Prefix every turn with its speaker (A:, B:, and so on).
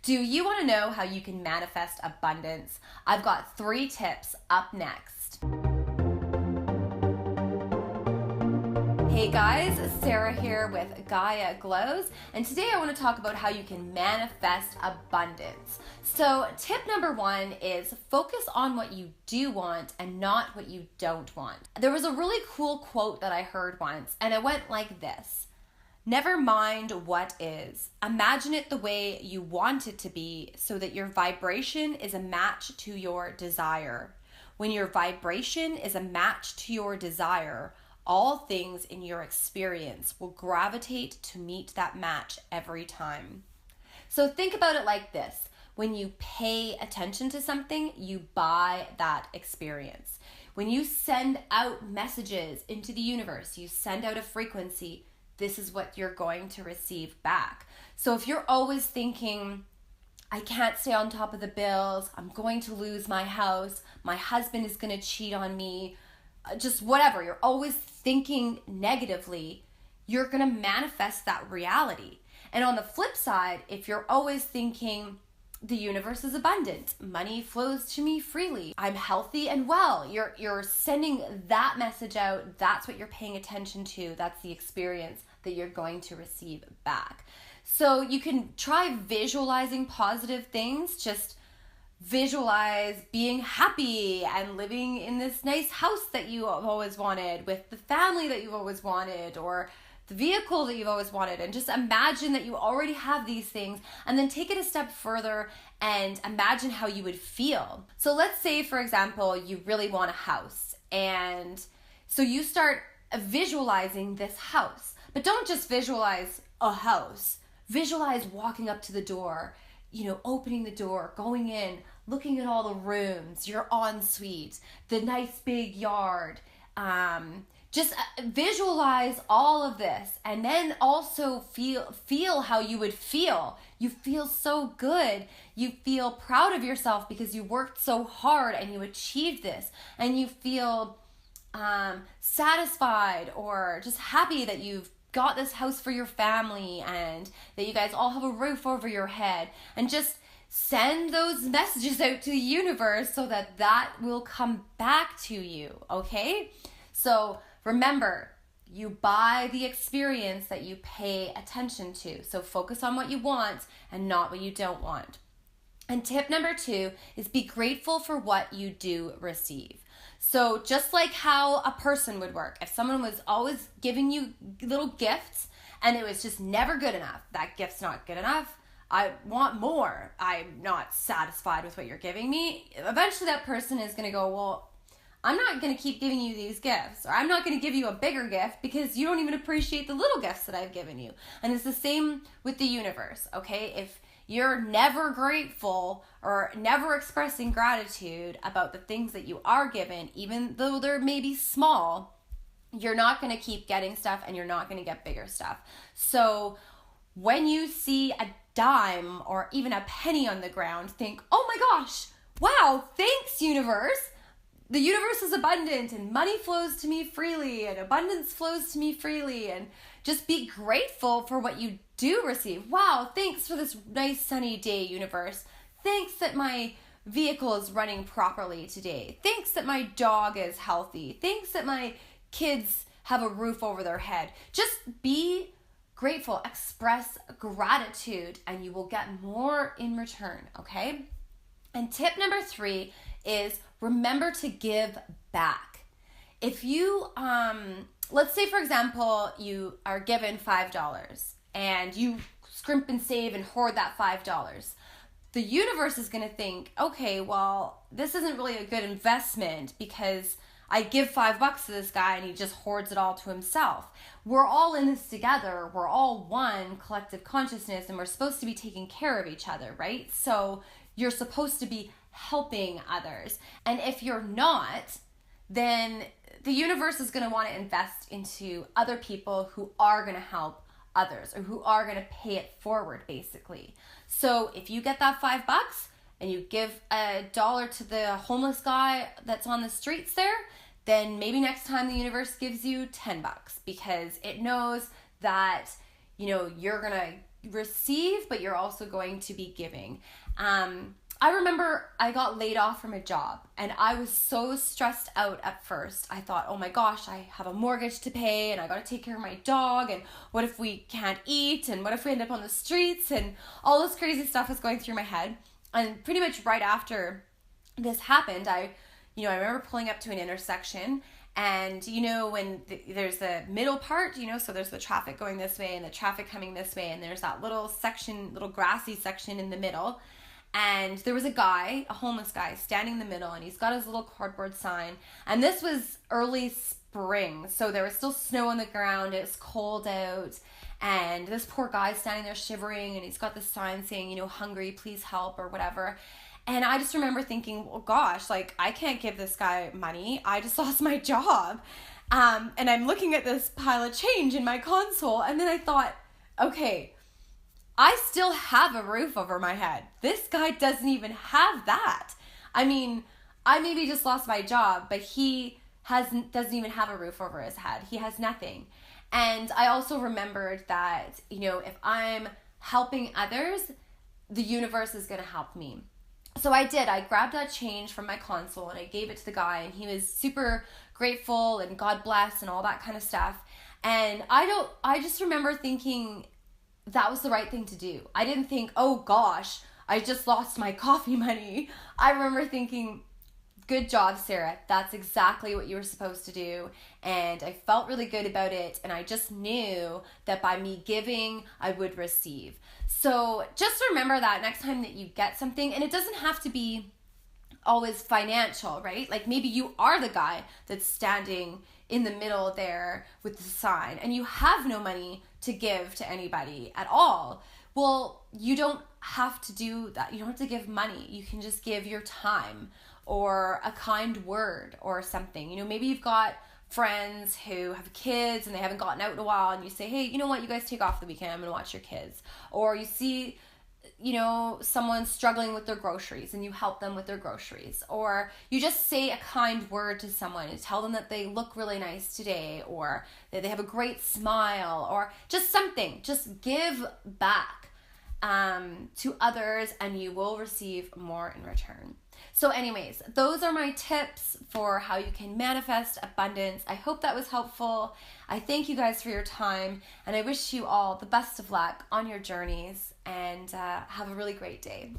A: Do you want to know how you can manifest abundance? I've got 3 tips up next. Hey guys, Sarah here with Gaia Glows, and today I want to talk about how you can manifest abundance. So tip number 1 is focus on what you do want and not what you don't want. There was a really cool quote that I heard once, and it went like this: never mind what is. Imagine it the way you want it to be so that your vibration is a match to your desire. When your vibration is a match to your desire, all things in your experience will gravitate to meet that match every time. So think about it like this. When you pay attention to something, you buy that experience. When you send out messages into the universe, you send out a frequency, this is what you're going to receive back. So if you're always thinking, I can't stay on top of the bills, I'm going to lose my house, my husband is going to cheat on me, just whatever, you're always thinking negatively, you're going to manifest that reality. And on the flip side, if you're always thinking, the universe is abundant, money flows to me freely, I'm healthy and well, you're sending that message out, that's what you're paying attention to, that's the experience that you're going to receive back. So you can try visualizing positive things, just visualize being happy and living in this nice house that you have always wanted, with the family that you've always wanted, or the vehicle that you've always wanted, and just imagine that you already have these things, and then take it a step further and imagine how you would feel. So let's say, for example, you really want a house, and so you start visualizing this house, but don't just visualize a house. Visualize walking up to the door, opening the door, going in, looking at all the rooms, your ensuite, the nice big yard. Just visualize all of this, and then also feel how you would feel. You feel so good. You feel proud of yourself because you worked so hard and you achieved this, and you feel satisfied or just happy that you've got this house for your family and that you guys all have a roof over your head, and just send those messages out to the universe so that will come back to you, okay? So remember, you buy the experience that you pay attention to. So focus on what you want and not what you don't want. And tip number 2 is be grateful for what you do receive. So just like how a person would work, if someone was always giving you little gifts and it was just never good enough, that gift's not good enough, I want more, I'm not satisfied with what you're giving me, eventually that person is going to go, well, I'm not going to keep giving you these gifts, or I'm not going to give you a bigger gift because you don't even appreciate the little gifts that I've given you. And it's the same with the universe, okay? If you're never grateful or never expressing gratitude about the things that you are given, even though they're maybe small, you're not going to keep getting stuff and you're not going to get bigger stuff. So when you see a dime or even a penny on the ground, think, oh my gosh, wow, thanks universe. The universe is abundant and money flows to me freely and abundance flows to me freely, and just be grateful for what you do receive. Wow, thanks for this nice sunny day, universe. Thanks that my vehicle is running properly today. Thanks that my dog is healthy. Thanks that my kids have a roof over their head. Just be grateful, express gratitude, and you will get more in return, okay? And tip number 3 is remember to give back. If you, let's say for example, you are given $5 and you scrimp and save and hoard that $5. The universe is going to think, okay, well, this isn't really a good investment because I give $5 to this guy and he just hoards it all to himself. We're all in this together. We're all one collective consciousness, and we're supposed to be taking care of each other, right? So you're supposed to be helping others. And if you're not, then the universe is going to want to invest into other people who are going to help others, or who are going to pay it forward, basically. So if you get that $5 and you give $1 to the homeless guy that's on the streets there, then maybe next time the universe gives you $10 because it knows that, you're going to receive, but you're also going to be giving. I remember I got laid off from a job and I was so stressed out at first. I thought, oh my gosh, I have a mortgage to pay and I got to take care of my dog, and what if we can't eat, and what if we end up on the streets, and all this crazy stuff was going through my head. And pretty much right after this happened, I remember pulling up to an intersection, and when there's the middle part, so there's the traffic going this way and the traffic coming this way, and there's that little grassy section in the middle. And there was a homeless guy, standing in the middle, and he's got his little cardboard sign. And this was early spring, so there was still snow on the ground. It was cold out. And this poor guy's standing there shivering, and he's got this sign saying, hungry, please help, or whatever. And I just remember thinking, well, gosh, like, I can't give this guy money. I just lost my job. And I'm looking at this pile of change in my console, and then I thought, okay, I still have a roof over my head. This guy doesn't even have that. I mean, I maybe just lost my job, but he doesn't even have a roof over his head. He has nothing. And I also remembered that, if I'm helping others, the universe is going to help me. So I did. I grabbed that change from my console and I gave it to the guy, and he was super grateful and God bless and all that kind of stuff. And I just remember thinking, that was the right thing to do. I didn't think, oh gosh, I just lost my coffee money. I remember thinking, good job, Sarah. That's exactly what you were supposed to do. And I felt really good about it. And I just knew that by me giving, I would receive. So just remember that next time that you get something, and it doesn't have to be always financial, right? Like maybe you are the guy that's standing in the middle there with the sign and you have no money to give to anybody at all. Well, you don't have to do that. You don't have to give money. You can just give your time or a kind word or something. Maybe you've got friends who have kids and they haven't gotten out in a while, and you say, hey, you know what, you guys take off the weekend, I'm gonna watch your kids. Or you see someone struggling with their groceries and you help them with their groceries. Or you just say a kind word to someone and tell them that they look really nice today, or that they have a great smile, or just something. Just give back to others and you will receive more in return. So anyways, those are my tips for how you can manifest abundance. I hope that was helpful. I thank you guys for your time, and I wish you all the best of luck on your journeys, and have a really great day.